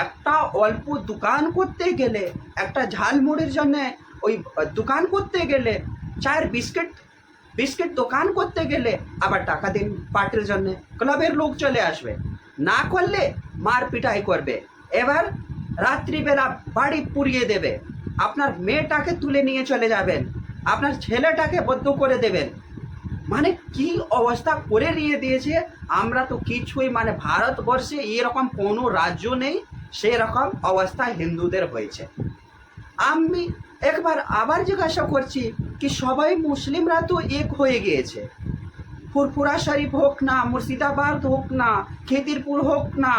একটা অল্প দোকান করতে গেলে, একটা ঝালমুড়ির জন্যে ওই দোকান করতে গেলে, চায়ের বিস্কিট দোকান করতে গেলে আবার টাকা দিন পার্টির জন্যে, ক্লাবের লোক চলে আসবে, না করলে মার পিটাই করবে, এবার রাত্রিবেলা বাড়ি পুড়িয়ে দেবে, আপনার মেয়েটাকে তুলে নিয়ে চলে যাবেন, আপনার ছেলেটাকে বদ্ধ করে দেবেন। মানে কি অবস্থা করে নিয়ে দিয়েছে। আমরা তো কিছুই, মানে ভারতবর্ষে এরকম কোনো রাজ্য নেই সেরকম অবস্থা হিন্দুদের হয়েছে। আমি একবার আবার জিজ্ঞাসা করছি কি সবাই মুসলিমরা তো এক হয়ে গিয়েছে, ফুরফুরা শরীফ হোক না, মুর্শিদাবাদ হোক না, খিদিরপুর হোক না,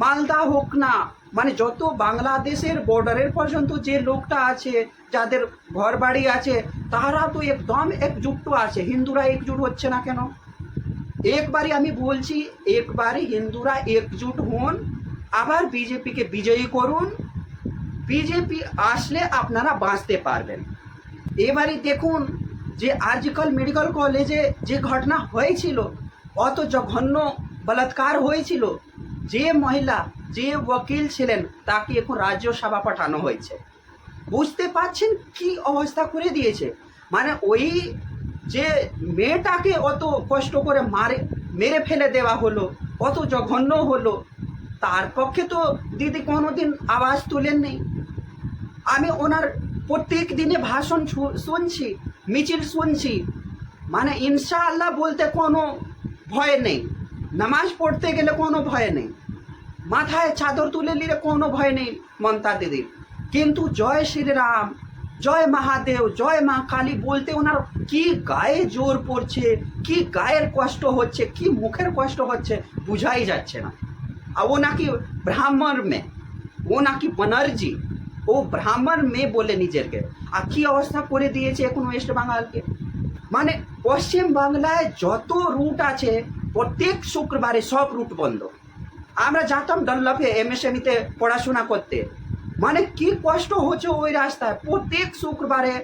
মালদা হোক না, মানে যত বাংলাদেশের বর্ডারের পর্যন্ত যে লোকটা আছে, যাদের ঘর বাড়ি আছে, তারা তো একদম একজুট আছে। হিন্দুরা একজুট হচ্ছে না কেন? একবারই আমি বলছি, একবারই হিন্দুরা একজুট হন, আবার বিজেপিকে বিজয়ী করুন, বিজেপি আসলে আপনারা বাঁচতে পারবেন। এবারে দেখুন যে আজকাল মেডিকেল কলেজে যে ঘটনা হয়েছিল, অত জঘন্য বলাৎকার হয়েছিল, যে মহিলা, যে ওকিল ছিলেন তাকে এখন রাজ্যসভা পাঠানো হয়েছে। বুঝতে পারছেন কি অবস্থা করে দিয়েছে। মানে ওই যে মেয়েটাকে অত কষ্ট করে মেরে ফেলে দেওয়া হলো, অত জঘন্য হলো, তার পক্ষে তো দিদি কোনোদিন আওয়াজ তুলেননি। আমি ওনার প্রত্যেক দিনে ভাষণ শুনছি, মিছিল শুনছি, মানে ইনশাআল্লাহ বলতে কোনো ভয় নেই, নামাজ পড়তে গেলে কোনো ভয় নেই, মাথায় চাদর তুলে নিলে কোনো ভয় নেই মমতা দিদির। কিন্তু জয় শ্রীরাম, জয় মহাদেব, জয় মা কালী বলতে ওনার কি গায়ে জোর পড়ছে, কি গায়ের কষ্ট হচ্ছে, কি মুখের কষ্ট হচ্ছে বুঝাই যাচ্ছে না। আর ও নাকি ব্রাহ্মণ মেয়ে, ও নাকি ব্যানার্জি, ও ব্রাহ্মণ মেয়ে বলে নিজেকে। আর কি অবস্থা করে দিয়েছে এখন ওয়েস্ট বেঙ্গলকে। মানে পশ্চিম বাংলায় যত রুট আছে প্রত্যেক শুক্রবারে সব রুট বন্ধ। আমরা যেতাম ডনলপে এমএসএমইতে পড়াশোনা করতে, মানে কি কষ্ট হচ্ছে ওই রাস্তায়, প্রত্যেক শুক্রবারে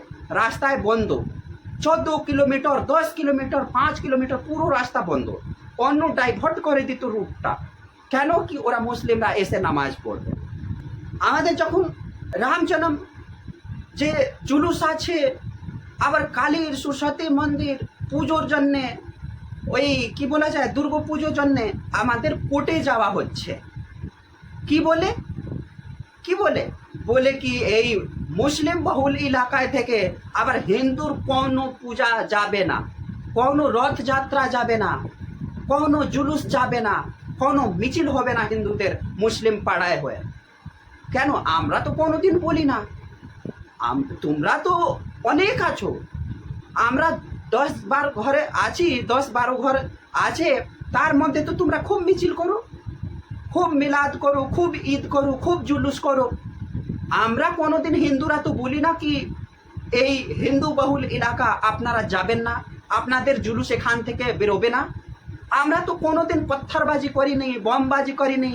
রাস্তায় বন্ধ, 14 কিলোমিটার, 10 কিলোমিটার, 5 কিলোমিটার পুরো রাস্তা বন্ধ, অন্য ডাইভার্ট করে দিত রুটটা। কেন কি ওরা মুসলিমরা এসে নামাজ পড়বে। আমাদের যখন রামজনম যে জুলুস আছে, আবার কালীর সরস্বতী মন্দির পুজোর জন্যে, ওই কি বলা যায় দুর্গা পুজোর জন্যে আমাদের কোর্টে যাওয়া হচ্ছে। কি বলে বলে কি এই মুসলিম বহুল এলাকায় থেকে আবার হিন্দুর কোনো পূজা যাবে না, কোনো রথযাত্রা যাবে না, কোনো জুলুস যাবে না, কোনো মিছিল হবে না হিন্দুদের মুসলিম পাড়ায় হয়ে। কেন? আমরা তো কোনোদিন বলি না। তোমরা তো অনেক আছো, আমরা 10-12 ঘরে আছি, 10-12 ঘর আছে, তার মধ্যে তো তোমরা খুব মিছিল করো, খুব মিলাদ করো, খুব ঈদ করো, খুব জুলুস করো। আমরা কোনোদিন হিন্দুরা তো বলি না কি এই হিন্দু বহুল এলাকা আপনারা যাবেন না, আপনাদের জুলুস এখান থেকে বেরোবে না। আমরা তো কোনোদিন পত্থরবাজি করিনি, বমবাজি করিনি,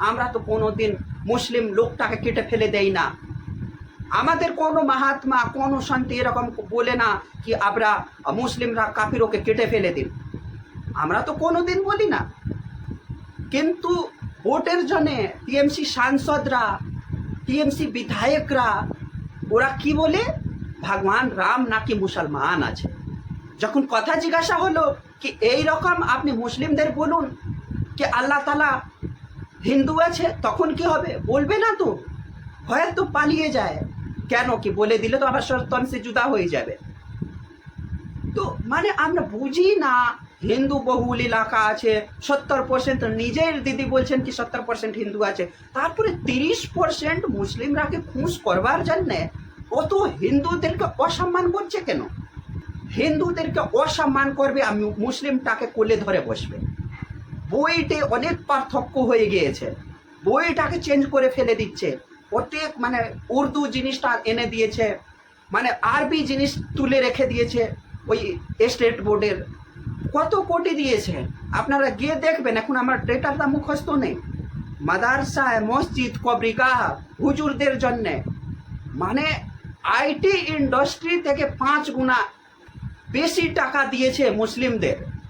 আমরা তো কোনোদিন মুসলিম লোকটাকে কেটে ফেলে দেই না। আমাদের কোনো মহাত্মা, কোনো সন্তি এরকম বলে না কি আমরা মুসলিমরা কাফিরকে কেটে ফেলে দিন, আমরা তো কোনোদিন বলি না। কিন্তু ভোটের জন্যে টিএমসি সাংসদরা, টিএমসি বিধায়করা ওরা কি বলে, ভগবান রাম নাকি মুসলমান আছে। যখন কথা জিজ্ঞাসা হলো কি এই রকম আপনি মুসলিমদের বলুন কি আল্লাহ তালা হিন্দু আছে, তখন কি হবে? বলবে না তো, হয়তো পালিয়ে যায়। কেন কি বলে দিলে তো আবার শয়তান সে জুদা হয়ে যাবে। তো মানে আমরা বুঝি না, হিন্দু বহুল এলাকা আছে 70%, নিজের দিদি বলছেন কি 70% হিন্দু আছে, তারপরে 30% মুসলিমরাকে খুশ করবার জন্যে অত হিন্দুদেরকে অসম্মান করছে কেন? হিন্দুদেরকে অসম্মান করবে, আমি মুসলিমটাকে কোলে ধরে বসবে। বইতে অনেক পার্থক্য হয়ে গিয়েছে, বইটাকে চেঞ্জ করে ফেলে দিচ্ছে, প্রত্যেক মানে উর্দু জিনিসটা এনে দিয়েছে, মানে আরবি জিনিস তুলে রেখে দিয়েছে। ওই স্টেট বোর্ডের কত কোটি দিয়েছে, আপনারা গিয়ে দেখবেন। এখন আমার ডেটাটা মুখস্থ নেই। মাদ্রাসায়, মসজিদ, কবরিগাহ হুজুরদের জন্যে, মানে আইটি ইন্ডাস্ট্রি থেকে 5 গুণা বেশি টাকা দিয়েছে মুসলিমদের।